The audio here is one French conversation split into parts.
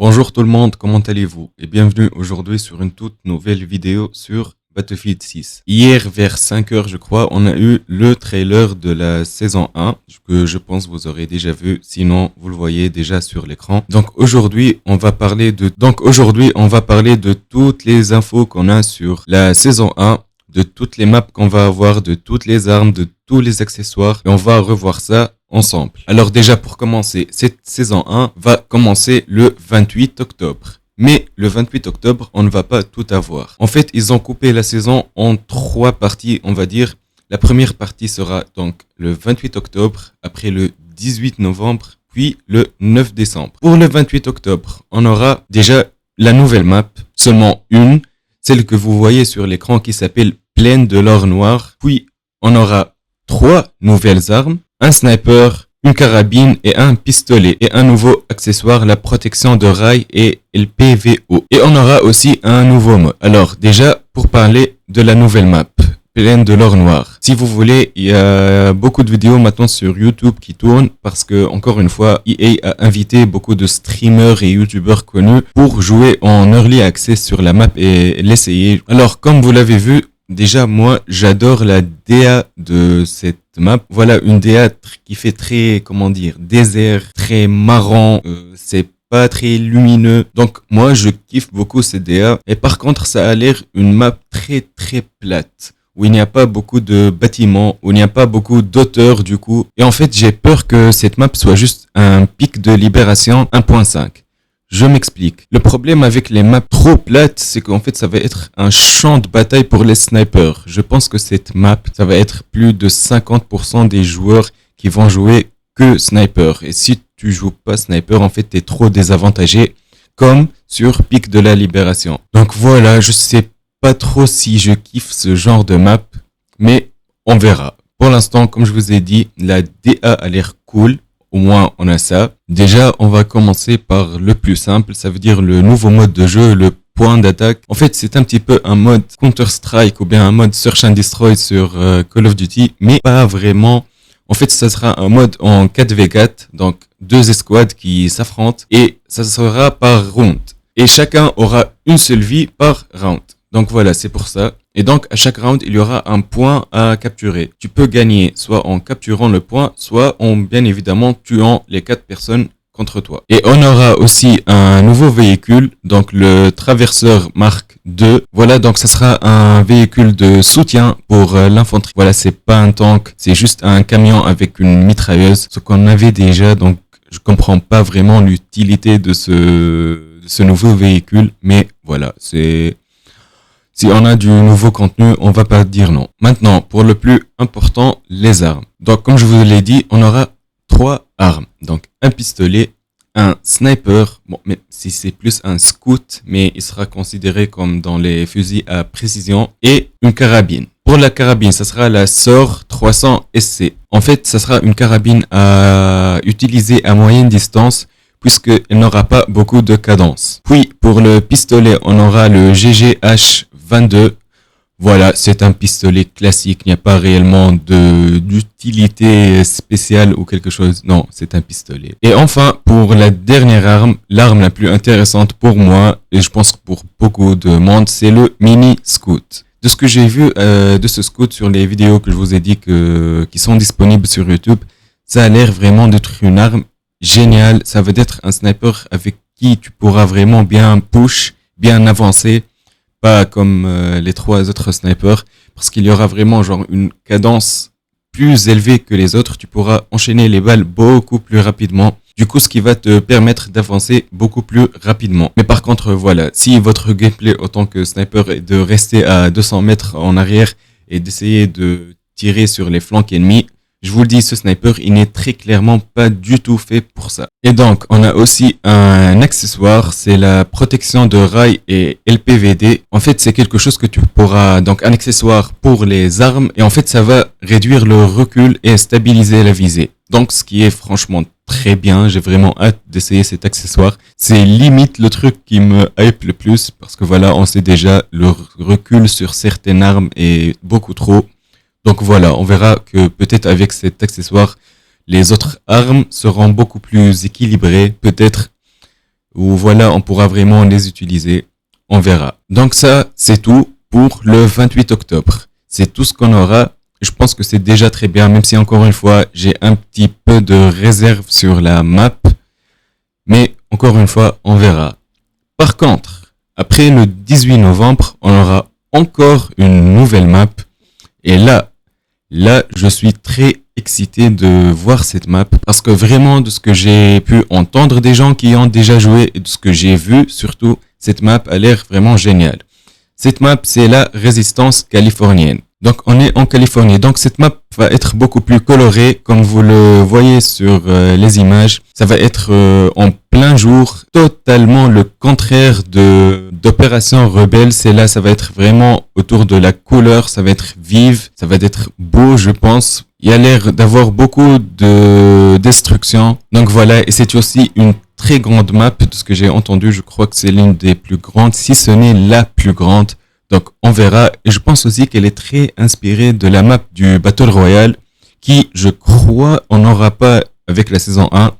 Bonjour tout le monde, comment allez-vous? Et bienvenue aujourd'hui sur une toute nouvelle vidéo sur Battlefield 6. Hier vers 5 heures je crois, on a eu le trailer de la saison 1 que je pense vous aurez déjà vu, sinon vous le voyez déjà sur l'écran. Donc aujourd'hui on va parler de toutes les infos qu'on a sur la saison 1, de toutes les maps qu'on va avoir, de toutes les armes, de tous les accessoires et on va revoir ça ensemble. Alors déjà pour commencer, cette saison 1 va commencer le 28 octobre. Mais le 28 octobre, on ne va pas tout avoir. En fait, ils ont coupé la saison en 3 parties, on va dire. La première partie sera donc le 28 octobre, après le 18 novembre, puis le 9 décembre. Pour le 28 octobre, on aura déjà la nouvelle map, seulement une, celle que vous voyez sur l'écran qui s'appelle Plaine de l'Or Noir. Puis on aura 3 nouvelles armes, un sniper, une carabine et un pistolet. Et un nouveau accessoire, la protection de rail et LPVO. Et on aura aussi un nouveau mode. Alors déjà, pour parler de la nouvelle map, Plaine de l'Or Noir. Si vous voulez, il y a beaucoup de vidéos maintenant sur YouTube qui tournent parce que, encore une fois, EA a invité beaucoup de streamers et youtubeurs connus pour jouer en early access sur la map et l'essayer. Alors, comme vous l'avez vu, déjà, moi, j'adore la DA de cette map. Voilà, une DA qui fait très, désert, très marron, c'est pas très lumineux. Donc, moi, je kiffe beaucoup cette DA. Et par contre, ça a l'air une map très, très plate, où il n'y a pas beaucoup de bâtiments, où il n'y a pas beaucoup d'auteurs, du coup. Et en fait, j'ai peur que cette map soit juste un pic de libération 1.5. Je m'explique. Le problème avec les maps trop plates, c'est qu'en fait, ça va être un champ de bataille pour les snipers. Je pense que cette map, ça va être plus de 50% des joueurs qui vont jouer que sniper. Et si tu joues pas sniper, en fait, t'es trop désavantagé, comme sur Pic de la Libération. Donc voilà, je sais pas trop si je kiffe ce genre de map, mais on verra. Pour l'instant, comme je vous ai dit, la DA a l'air cool. Au moins, on a ça. Déjà, on va commencer par le plus simple. Ça veut dire le nouveau mode de jeu, le point d'attaque. En fait, c'est un petit peu un mode Counter-Strike ou bien un mode Search and Destroy sur Call of Duty, mais pas vraiment. En fait, ça sera un mode en 4v4, donc 2 escouades qui s'affrontent et ça sera par round. Et chacun aura une seule vie par round. Donc voilà, c'est pour ça. Et donc, à chaque round, il y aura un point à capturer. Tu peux gagner soit en capturant le point, soit en, bien évidemment, tuant les 4 personnes contre toi. Et on aura aussi un nouveau véhicule, donc le Traverseur Mark II. Voilà, donc ça sera un véhicule de soutien pour l'infanterie. Voilà, c'est pas un tank, c'est juste un camion avec une mitrailleuse. Ce qu'on avait déjà, donc je comprends pas vraiment l'utilité de ce nouveau véhicule. Mais voilà, c'est... Si on a du nouveau contenu, on va pas dire non. Maintenant, pour le plus important, les armes. Donc, comme je vous l'ai dit, on aura 3 armes. Donc, un pistolet, un sniper, bon, mais si c'est plus un scout, mais il sera considéré comme dans les fusils à précision, et une carabine. Pour la carabine, ça sera la SOR 300 SC. En fait, ça sera une carabine à utiliser à moyenne distance, puisqu'elle n'aura pas beaucoup de cadence. Puis, pour le pistolet, on aura le GGH 22. Voilà, c'est un pistolet classique. Il n'y a pas réellement d'utilité spéciale ou quelque chose. Non, c'est un pistolet. Et enfin, pour la dernière arme, l'arme la plus intéressante pour moi, et je pense pour beaucoup de monde, c'est le mini scout. De ce que j'ai vu de ce scout sur les vidéos que je vous ai dit qui sont disponibles sur YouTube, ça a l'air vraiment d'être une arme géniale. Ça veut être un sniper avec qui tu pourras vraiment bien push, bien avancer. Pas comme les 3 autres snipers, parce qu'il y aura vraiment genre une cadence plus élevée que les autres. Tu pourras enchaîner les balles beaucoup plus rapidement. Du coup, ce qui va te permettre d'avancer beaucoup plus rapidement. Mais par contre, voilà, si votre gameplay autant que sniper est de rester à 200 mètres en arrière et d'essayer de tirer sur les flancs ennemis, je vous le dis, ce sniper, il n'est très clairement pas du tout fait pour ça. Et donc, on a aussi un accessoire, c'est la protection de rail et LPVD. En fait, c'est quelque chose que tu pourras, donc un accessoire pour les armes, et en fait, ça va réduire le recul et stabiliser la visée. Donc, ce qui est franchement très bien, j'ai vraiment hâte d'essayer cet accessoire. C'est limite le truc qui me hype le plus, parce que voilà, on sait déjà, le recul sur certaines armes est beaucoup trop. Donc voilà, on verra que peut-être avec cet accessoire, les autres armes seront beaucoup plus équilibrées. Peut-être où voilà, on pourra vraiment les utiliser. On verra. Donc ça, c'est tout pour le 28 octobre. C'est tout ce qu'on aura. Je pense que c'est déjà très bien, même si encore une fois, j'ai un petit peu de réserve sur la map. Mais encore une fois, on verra. Par contre, après le 18 novembre, on aura encore une nouvelle map. Et là, je suis très excité de voir cette map parce que vraiment, de ce que j'ai pu entendre des gens qui ont déjà joué et de ce que j'ai vu, surtout, cette map a l'air vraiment géniale. Cette map, c'est la résistance californienne. Donc, on est en Californie. Donc, cette map va être beaucoup plus colorée, comme vous le voyez sur les images. Ça va être en plein jour, totalement le contraire d'Opération Rebelle. C'est là, ça va être vraiment autour de la couleur. Ça va être vive, ça va être beau, je pense. Il y a l'air d'avoir beaucoup de destruction. Donc voilà, et c'est aussi une très grande map de ce que j'ai entendu. Je crois que c'est l'une des plus grandes, si ce n'est la plus grande. Donc on verra, et je pense aussi qu'elle est très inspirée de la map du Battle Royale qui, je crois, on n'aura pas avec la saison 1.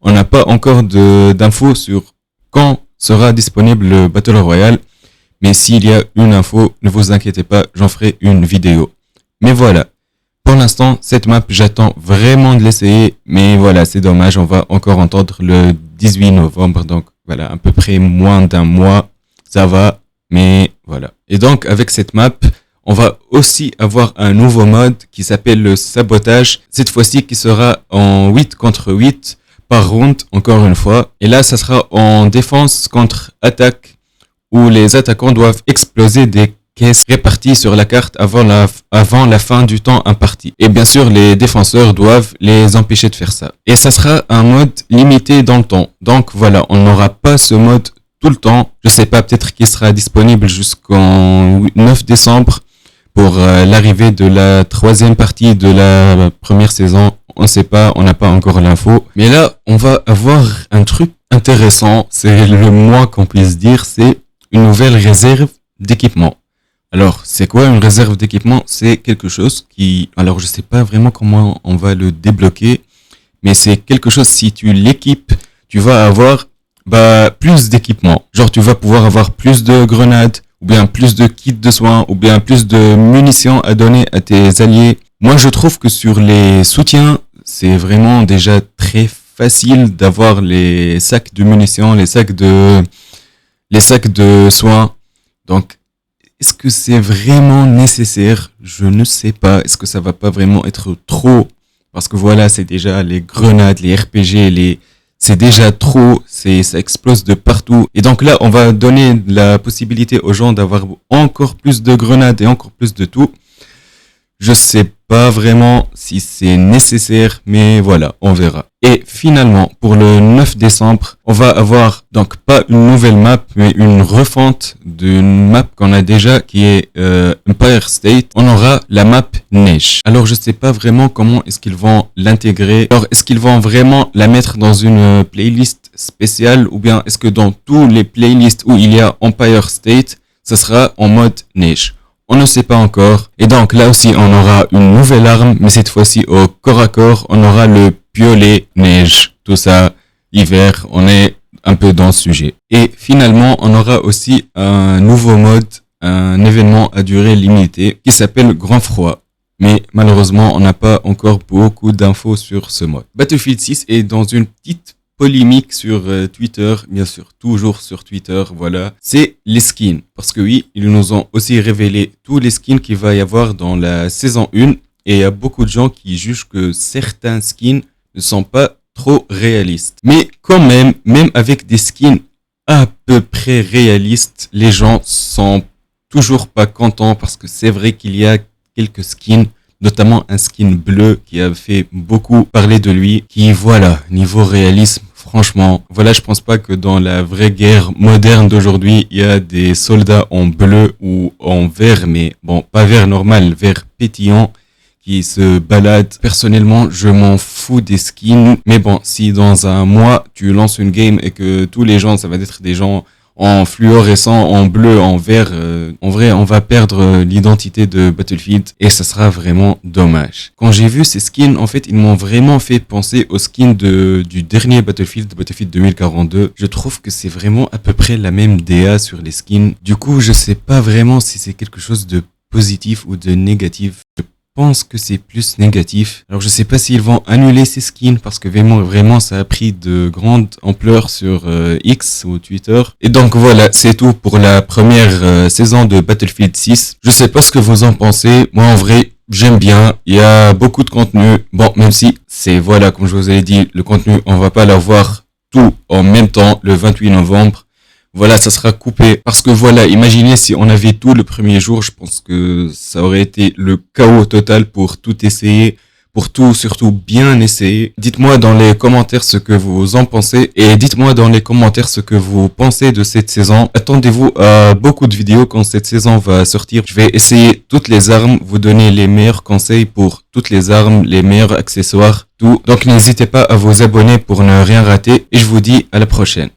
On n'a pas encore d'infos sur quand sera disponible le Battle Royale, mais s'il y a une info, ne vous inquiétez pas, j'en ferai une vidéo. Mais voilà, pour l'instant, cette map, j'attends vraiment de l'essayer, mais voilà, c'est dommage, on va encore entendre le 18 novembre, donc voilà, à peu près moins d'un mois, ça va. Mais voilà. Et donc, avec cette map, on va aussi avoir un nouveau mode qui s'appelle le sabotage. Cette fois-ci, qui sera en 8 contre 8 par round, encore une fois. Et là, ça sera en défense contre attaque, où les attaquants doivent exploser des caisses réparties sur la carte avant la fin du temps imparti. Et bien sûr, les défenseurs doivent les empêcher de faire ça. Et ça sera un mode limité dans le temps. Donc voilà, on n'aura pas ce mode tout le temps. Je sais pas, peut-être qu'il sera disponible jusqu'en 9 décembre pour l'arrivée de la 3e partie de la première saison. On sait pas, on n'a pas encore l'info. Mais là, on va avoir un truc intéressant. C'est le moins qu'on puisse dire. C'est une nouvelle réserve d'équipement. Alors, c'est quoi une réserve d'équipement? C'est quelque chose qui... Alors, je sais pas vraiment comment on va le débloquer. Mais c'est quelque chose, si tu l'équipes, tu vas avoir plus d'équipement. Genre, tu vas pouvoir avoir plus de grenades, ou bien plus de kits de soins, ou bien plus de munitions à donner à tes alliés. Moi, je trouve que sur les soutiens, c'est vraiment déjà très facile d'avoir les sacs de munitions, les sacs de soins. Donc, est-ce que c'est vraiment nécessaire? Je ne sais pas. Est-ce que ça va pas vraiment être trop? Parce que voilà, c'est déjà les grenades, les RPG, c'est déjà trop, ça explose de partout. Et donc là, on va donner la possibilité aux gens d'avoir encore plus de grenades et encore plus de tout. Je sais pas vraiment si c'est nécessaire, mais voilà, on verra. Et finalement, pour le 9 décembre, on va avoir donc pas une nouvelle map, mais une refonte d'une map qu'on a déjà, qui est Empire State. On aura la map Neige. Alors je sais pas vraiment comment est-ce qu'ils vont l'intégrer. Alors est-ce qu'ils vont vraiment la mettre dans une playlist spéciale, ou bien est-ce que dans tous les playlists où il y a Empire State, ça sera en mode Neige? On ne sait pas encore. Et donc là aussi, on aura une nouvelle arme, mais cette fois-ci au corps à corps, on aura le piolet neige. Tout ça, hiver, on est un peu dans ce sujet. Et finalement, on aura aussi un nouveau mode, un événement à durée limitée qui s'appelle Grand Froid. Mais malheureusement, on n'a pas encore beaucoup d'infos sur ce mode. Battlefield 6 est dans une petite polémique sur Twitter, bien sûr, toujours sur Twitter, voilà. C'est les skins. Parce que oui, ils nous ont aussi révélé tous les skins qu'il va y avoir dans la saison 1. Et il y a beaucoup de gens qui jugent que certains skins ne sont pas trop réalistes. Mais quand même avec des skins à peu près réalistes, les gens sont toujours pas contents parce que c'est vrai qu'il y a quelques skins, notamment un skin bleu qui a fait beaucoup parler de lui, qui voilà, niveau réalisme, franchement, voilà, je pense pas que dans la vraie guerre moderne d'aujourd'hui, il y a des soldats en bleu ou en vert, mais bon, pas vert normal, vert pétillant, qui se baladent. Personnellement, je m'en fous des skins, mais bon, si dans un mois, tu lances une game et que tous les gens, ça va être des gens en fluorescent, en bleu, en vert. En vrai, on va perdre l'identité de Battlefield et ça sera vraiment dommage. Quand j'ai vu ces skins, en fait, ils m'ont vraiment fait penser aux skins du dernier Battlefield 2042. Je trouve que c'est vraiment à peu près la même DA sur les skins. Du coup, je sais pas vraiment si c'est quelque chose de positif ou de négatif. Je pense que c'est plus négatif. Alors je sais pas s'ils vont annuler ces skins parce que vraiment ça a pris de grande ampleur sur X ou Twitter. Et donc voilà, c'est tout pour la première saison de Battlefield 6. Je sais pas ce que vous en pensez. Moi en vrai, j'aime bien. Il y a beaucoup de contenu. Bon, même si c'est voilà, comme je vous ai dit, le contenu, on va pas l'avoir tout en même temps le 28 novembre. Voilà, ça sera coupé. Parce que voilà, imaginez si on avait tout le premier jour, je pense que ça aurait été le chaos total pour tout essayer, pour tout surtout bien essayer. Dites-moi dans les commentaires ce que vous en pensez et dites-moi dans les commentaires ce que vous pensez de cette saison. Attendez-vous à beaucoup de vidéos quand cette saison va sortir. Je vais essayer toutes les armes, vous donner les meilleurs conseils pour toutes les armes, les meilleurs accessoires, tout. Donc n'hésitez pas à vous abonner pour ne rien rater et je vous dis à la prochaine.